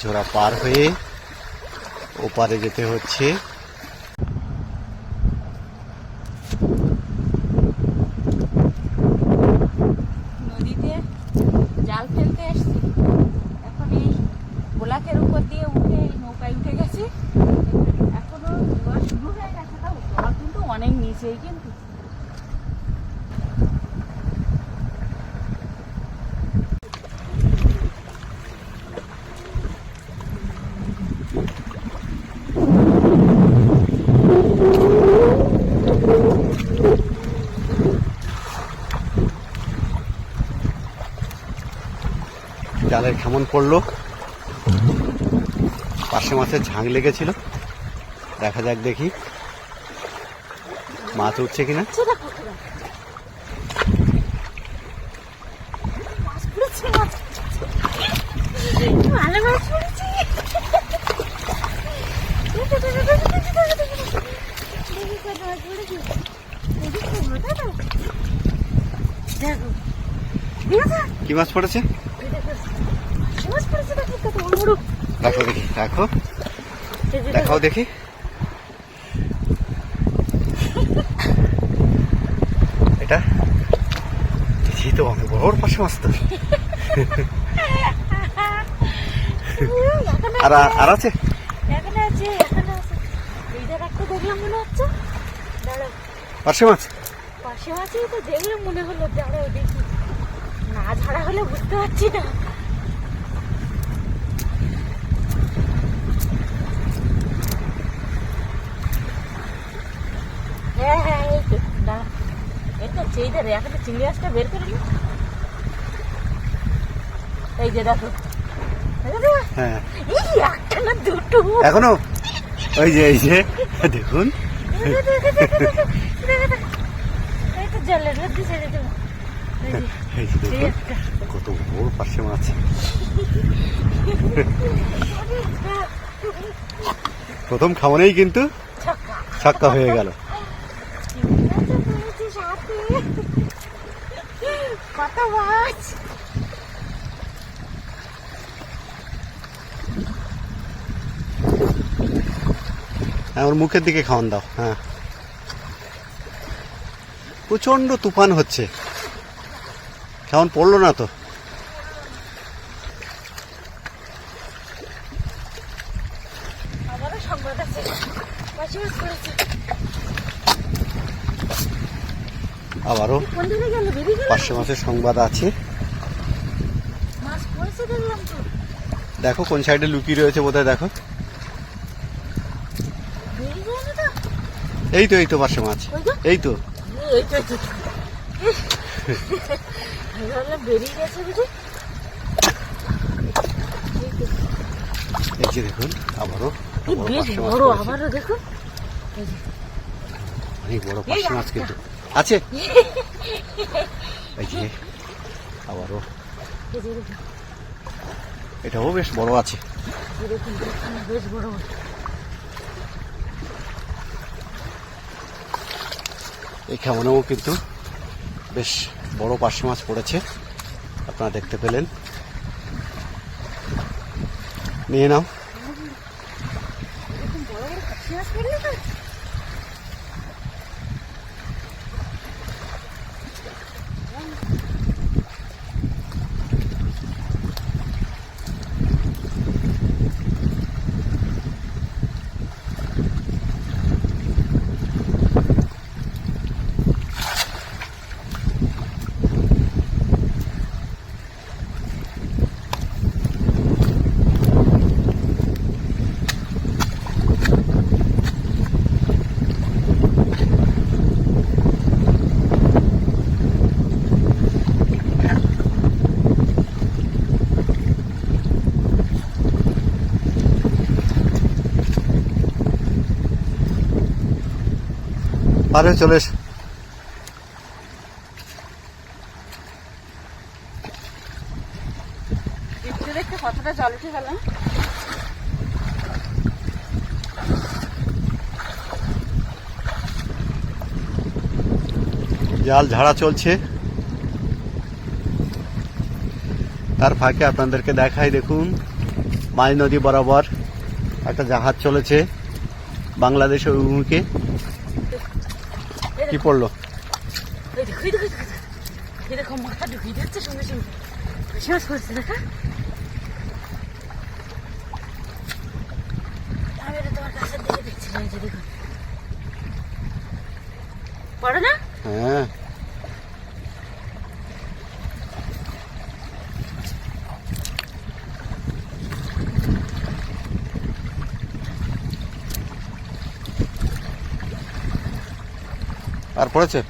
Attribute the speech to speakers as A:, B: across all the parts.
A: ঝোড়া পার হয়ে ওপারে যেতে হচ্ছে।
B: নদীতে জাল ফেলতে এসছি, এখন এই গোলাকের উপর দিয়ে উঠে নৌকায় উঠে গেছি। এখনো জোয়ার শুরু হয়ে গেছে, তাও জল কিন্তু অনেক নিচেই। কিন্তু
A: জালের কেমন পড়লো, পাশে মাছের ঝাঁক লেগেছিল। দেখা যাক, দেখি মাছ উঠছে কিনা। কি মাছ পড়েছে? দেখো দেখি, দেখো দেখাও দেখি। এটা তো অনেক বড় পাশে মাছ তো। আর আছে, পাশে মাছ।
B: পাশে মাছই তো দেখলে মনে হলো, দাঁড়াও দেখি, না ঝাড়া হলে বুঝতে পারছি না। হ্যাঁ হ্যাঁ, এই তো দাঁড়া, এই তো সেইটারে একটা চিংড়ি মাছটা বের করে নি। এই যে দেখো,
A: হ্যাঁ
B: একটা না দুটো
A: এখনো, ওই যে এই যে দেখুন,
B: এই তো জলের মধ্যে ছেড়ে দেবো।
A: এই যে দেখুন কত বড় পাশে মাছ। প্রথম খাওয়ানেই কিন্তু ছক্কা হয়ে গেল।
B: কত মাছ!
A: ওর মুখের দিকে খাওয়ান দাও। হ্যাঁ, প্রচন্ড তুফান হচ্ছে, কেমন পড়লো না তো। আবারও পাঁচশো মাছের সংবাদ আছে। দেখো কোন সাইডে লুকিয়ে রয়েছে বোধহয়, দেখো। এই তো, এই তো পাঁচশো মাছ, এই তো। এই যে দেখুন, আবারও
B: বেশ বড়, আবারও দেখুন
A: অনেক বড় পাঁচশো মাছ কিন্তু আছে। এই যে আবারও এটাও বেশ বড় আছে।
B: বেশ বড়।
A: এই কেমনও কিন্তু বেশ বড় পার্শে মাছ পড়েছে, আপনারা দেখতে পেলেন। নিয়ে নাও। পারে চলে এসো।
B: দেখতে কতটা জল উঠে গেল।
A: জাল ঝাড়া চলছে, তার ফাঁকে আপনাদেরকে দেখাই, দেখুন মাঝ নদী বরাবর একটা জাহাজ চলেছে বাংলাদেশের অভিমুখে। কি পড়লো?
B: এরকম মাথা ঢুকিয়ে যাচ্ছে সঙ্গে সঙ্গে শেষ করছে দেখা। আমি তোমার কাছে দিকে দেখছিলাম যে দেখুন পড়ো না।
A: হ্যাঁ আর পড়েছে।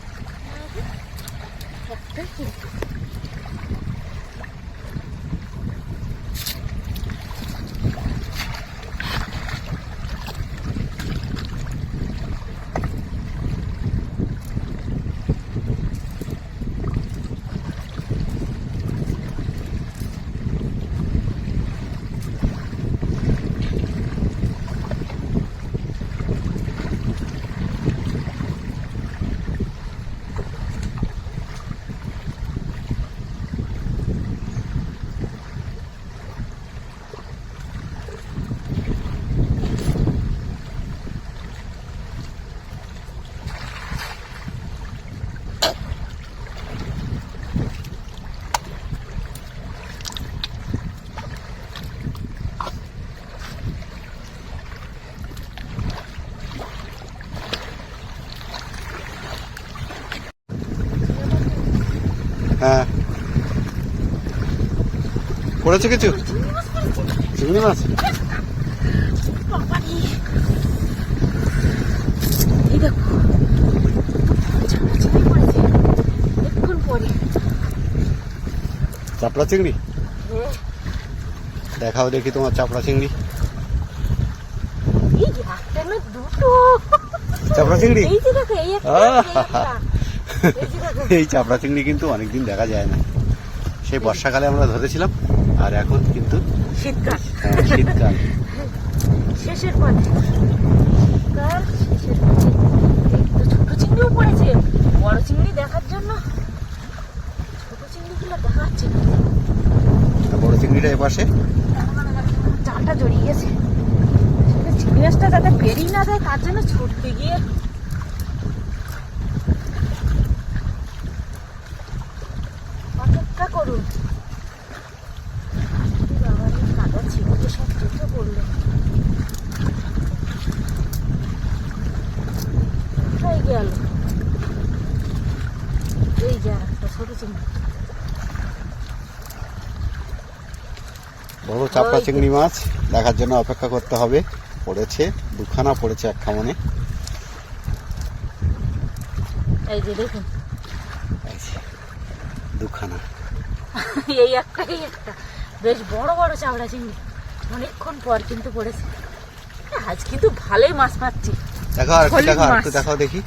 A: হ্যাঁ পড়েছে কিছু চিংড়ি মাছ। চাপড়া চিংড়ি দেখাও দেখি তোমার চাপড়া চিংড়ি। চাপড়া চিংড়ি এই চাপড়া চিংড়ি কিন্তু অনেকদিন দেখা যায় না। সেই বর্ষাকালে আমরা ধরেছিলাম আর এখন কিন্তু
B: শীতকাল।
A: শীতকাল
B: শেষের পথে ছোট চিংড়িও পড়েছে। বড় চিংড়ি দেখার জন্য ছোট চিংড়িগুলো দেখাচ্ছে না।
A: বড় চিংড়িটা এপাশে
B: জালটা জড়িয়ে গেছে। চিংড়ি মাছটা যাতে বেরিয়ে না যায় তার জন্য ছুটতে গিয়ে অপেক্ষা করুন। কাদা ছিঁড়ে সব চোখে পড়লো। কোথায় গেল? এই যে একটা ছোট চিংড়ি।
A: বড় চাপড়া চিংড়ি মাছ দেখার জন্য অপেক্ষা করতে হবে। পড়েছে দুখানা, পড়েছে এক খামনে।
B: এই যে দেখুন
A: দুখানা,
B: এই একটাই একটা বেশ বড় বড় চাপড়া চিংড়ি। অনেকক্ষণ পর কিন্তু পড়েছে। আজ কিন্তু ভালোই মাছ পাচ্ছি।
A: দেখাও আর একটু দেখাও দেখি।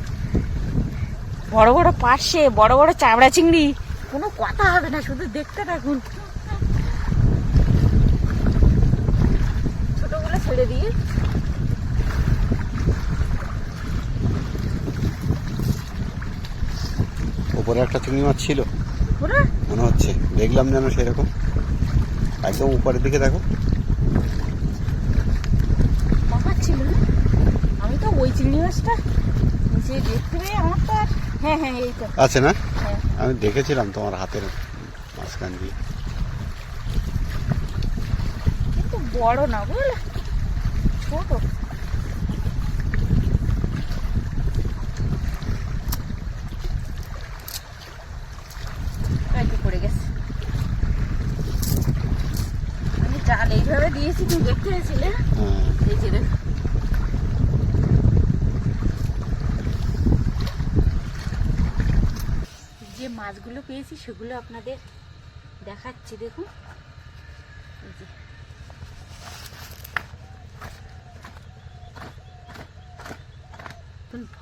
B: বড় বড় পাশে বড় বড় চাপড়া চিংড়ি, কোনো কথা হবে না, শুধু দেখতে থাকুন। ছোটগুলো ছেড়ে দিয়ে
A: উপরে একটা চিংড়ি মাছ ছিল মনে হচ্ছে, দেখলাম যেন সেরকম। একদম উপরের দিকে দেখো।
B: ছিল না, আমি তো ওই চিংড়ি মাছটা নিচে দেখতে পেয়ে আমার তো আর হ্যাঁ এই তো
A: আছে না।
B: হ্যাঁ
A: আমি দেখেছিলাম তোমার হাতের মাঝখান দিয়ে।
B: কিন্তু বড় না বুঝলে, ছোট। পড়ে গেছে। আমি জাল এইভাবে দিয়েছি, তুমি দেখতে পেয়েছিলে। এই যে যে মাছগুলো পেয়েছি সেগুলো আপনাদের দেখাচ্ছি, দেখুন। এই যে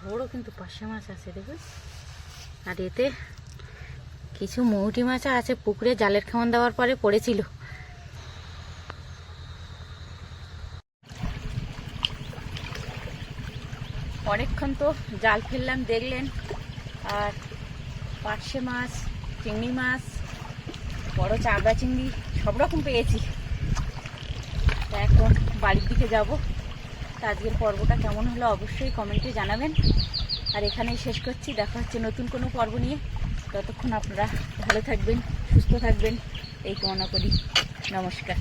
B: বড় কিন্তু পার্শে মাছ আছে দেখুন। আর এতে কিছু মৌটি মাছ আছে, পুকুরে জালের খাওয়ান দেওয়ার পরে পড়েছিল। অনেকক্ষণ তো জাল ফেললাম দেখলেন। আর পার্শে মাছ, চিংড়ি মাছ, বড় চাপড়া চিংড়ি সব রকম পেয়েছি। বাড়ির দিকে যাব। তো আজকের পর্বটা কেমন হলো অবশ্যই কমেন্টে জানাবেন। আর এখানেই শেষ করছি, দেখা হচ্ছে নতুন কোনো পর্ব নিয়ে। ততক্ষণ আপনারা ভালো থাকবেন, সুস্থ থাকবেন এই কামনা করি। নমস্কার।